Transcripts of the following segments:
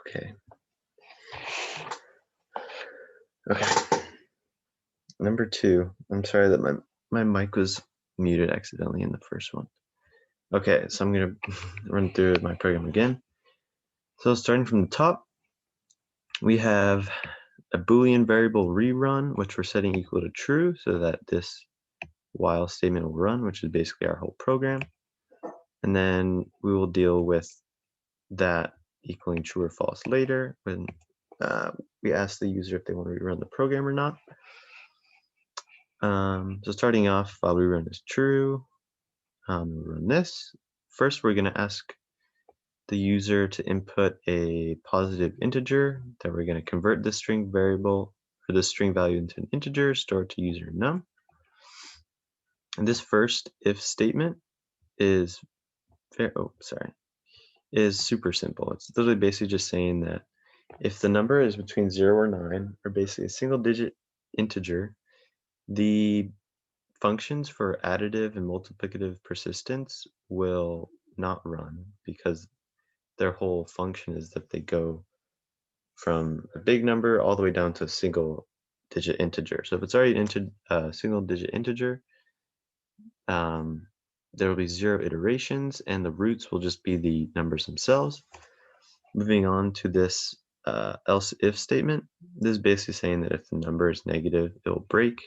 Okay. Okay. Number two. I'm sorry that my mic was muted accidentally in the first one. Okay, so I'm gonna run through my program again. So starting from the top, we have a Boolean variable rerun, which we're setting equal to true so that this while statement will run, which is basically our whole program. And then we will deal with that equaling true or false later when we ask the user if they want to rerun the program or not. So starting off, while rerun is true, we'll run this. First, we're going to ask the user to input a positive integer that we're going to convert the string variable or the string value into an integer stored to user num. And this first if statement is is super simple. It's literally basically just saying that if the number is between 0 or 9, or basically a single digit integer, the functions for additive and multiplicative persistence will not run because their whole function is that they go from a big number all the way down to a single digit integer. So if it's already a single digit integer, there will be 0 iterations and the roots will just be the numbers themselves. Moving on to this else if statement, this is basically saying that if the number is negative, it will break,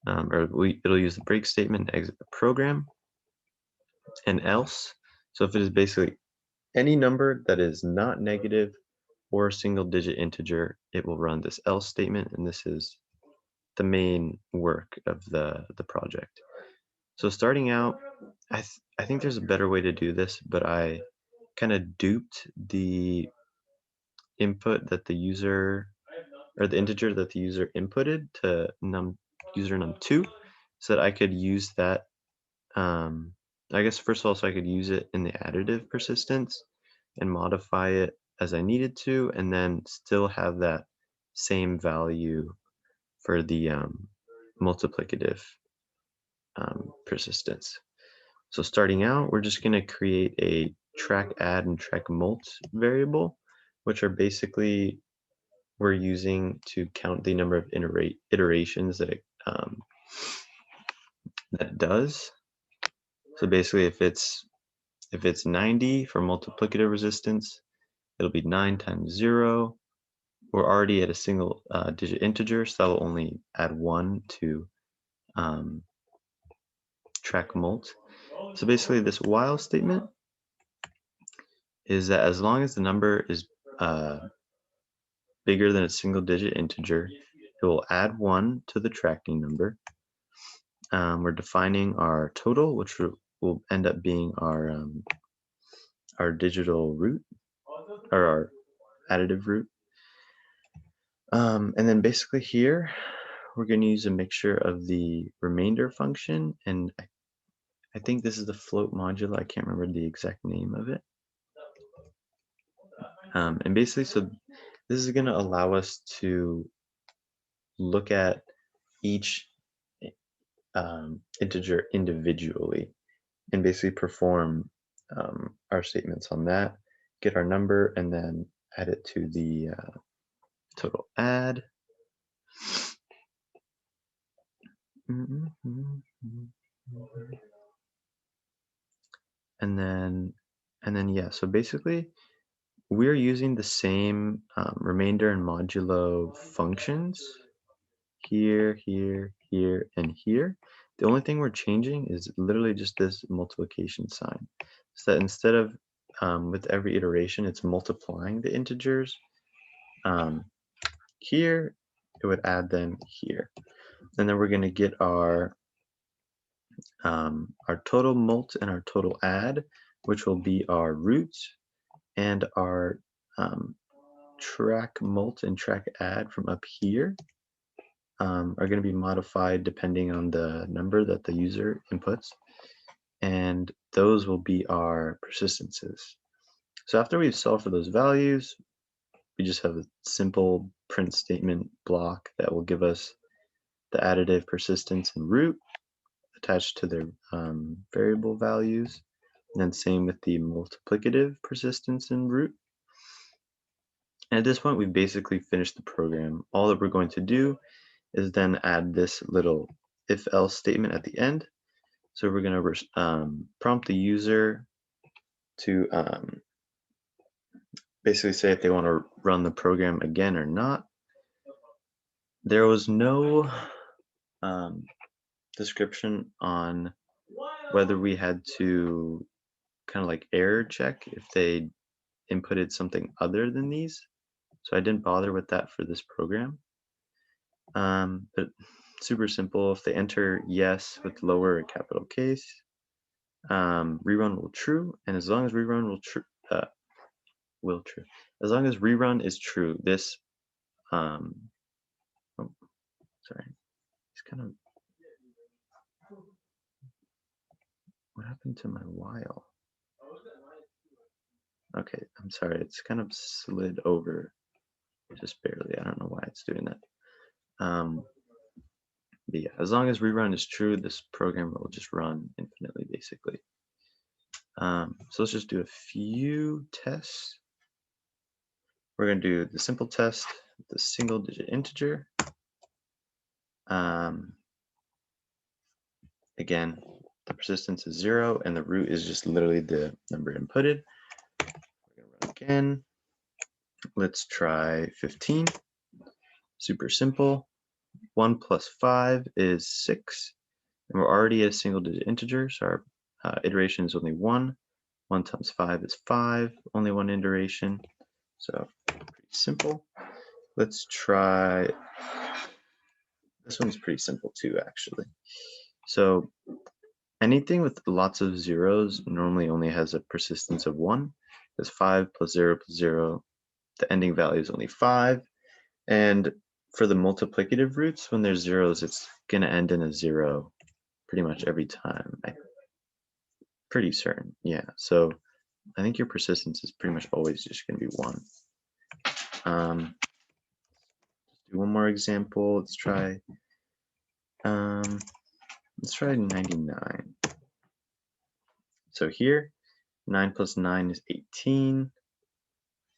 it'll use the break statement to exit the program. And else, so if it is basically any number that is not negative or a single digit integer, it will run this else statement, and this is the main work of the project. So starting out, I think there's a better way to do this, but I kind of duped the input that the user, or the integer that the user inputted to user num2, so that I could use that, I guess first of all, so I could use it in the additive persistence and modify it as I needed to, and then still have that same value for the multiplicative persistence. So starting out, we're just going to create a track add and track mult variable, which are basically we're using to count the number of iterations that that does. So basically, if it's 90 for multiplicative resistance, it'll be 9 times 0. We're already at a single digit integer, so that will only add 1 to track mult. So basically, this while statement is that as long as the number is bigger than a single digit integer, it will add 1 to the tracking number. We're defining our total, which will end up being our digital root, or our additive root. And then basically here, we're going to use a mixture of the remainder function, and I think this is the float modulo. I can't remember the exact name of it. And basically, so this is going to allow us to look at each integer individually and basically perform our statements on that, get our number, and then add it to the total add. And then yeah, so basically we're using the same remainder and modulo functions here, here, here, and here. The only thing we're changing is literally just this multiplication sign. So that instead of with every iteration, it's multiplying the integers. Here, it would add them here. And then we're going to get our total mult and our total add, which will be our roots, and our track mult and track add from up here are going to be modified depending on the number that the user inputs, and those will be our persistences. So after we've solved for those values, we just have a simple print statement block that will give us the additive persistence and root attached to their variable values, and then same with the multiplicative persistence and root. And at this point, we've basically finished the program. All that we're going to do is then add this little if-else statement at the end. So we're going to prompt the user to basically say if they want to run the program again or not. There was no description on whether we had to kind of like error check if they inputted something other than these. So I didn't bother with that for this program. But super simple. If they enter yes with lower capital case, rerun will true, and as long as rerun will true, as long as rerun is true, this oh, sorry, it's kind of, what happened to my while? Okay, I'm sorry, it's kind of slid over just barely. I don't know why it's doing that. But yeah, as long as rerun is true, this program will just run infinitely, basically. So let's just do a few tests. We're going to do the simple test with the single digit integer. Again, the persistence is 0 and the root is just literally the number inputted. We're going to run again. Let's try 15. Super simple. 1 plus 5 is 6. And we're already a single digit integer, so our iteration is only 1. 1 times 5 is 5, only one iteration. So pretty simple. Let's try, this one's pretty simple too, actually. So anything with lots of zeros normally only has a persistence of 1, because 5 plus 0 plus 0, the ending value is only 5. And for the multiplicative roots, when there's zeros, it's going to end in a 0 pretty much every time. I'm pretty certain, yeah. So I think your persistence is pretty much always just going to be 1. Do one more example. Let's try 99. So here, 9 plus 9 is 18.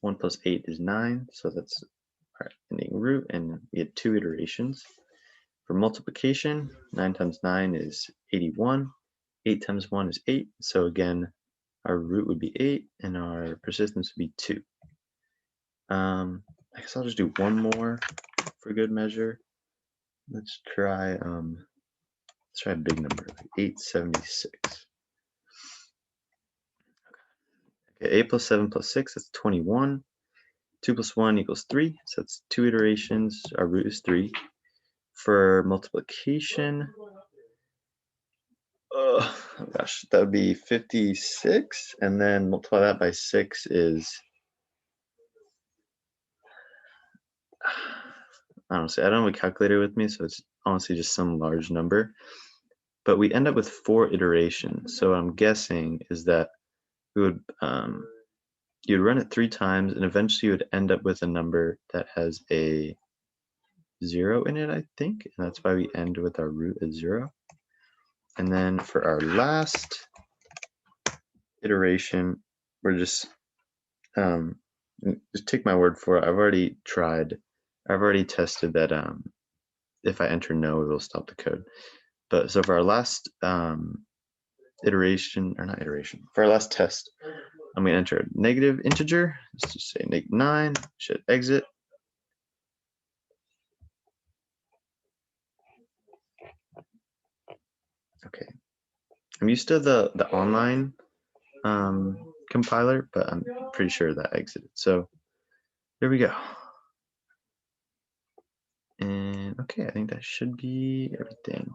1 plus 8 is 9. So that's our ending root, and we had 2 iterations. For multiplication, 9 times 9 is 81. 8 times 1 is 8. So again, our root would be 8, and our persistence would be 2. I guess I'll just do one more for good measure. Let's try a big number, like 876. Okay, 8 plus 7 plus 6, that's 21. 2 plus 1 equals 3, so that's 2 iterations. Our root is 3. For multiplication, oh gosh, that would be 56, and then multiply that by 6 is, honestly, I don't have a calculator with me, so it's honestly just some large number. But we end up with 4 iterations. So what I'm guessing is that we would you'd run it 3 times, and eventually you would end up with a number that has a 0 in it, I think, and that's why we end with our root at 0. And then for our last iteration, we're just take my word for it. I've already tested that if I enter no, it will stop the code. But so for our last iteration, or not iteration, for our last test, I'm going to enter a negative integer. Let's just say -9, should exit. Okay, I'm used to the online compiler, but I'm pretty sure that exited. So there we go. And okay, I think that should be everything.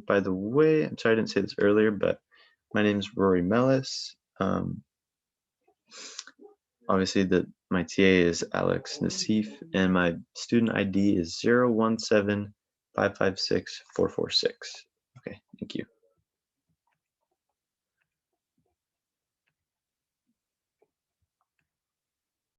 By the way, I'm sorry I didn't say this earlier, but my name is Rory Mellis. Obviously, my TA is Alex Nassif, and my student ID is 017556446. Okay, thank you.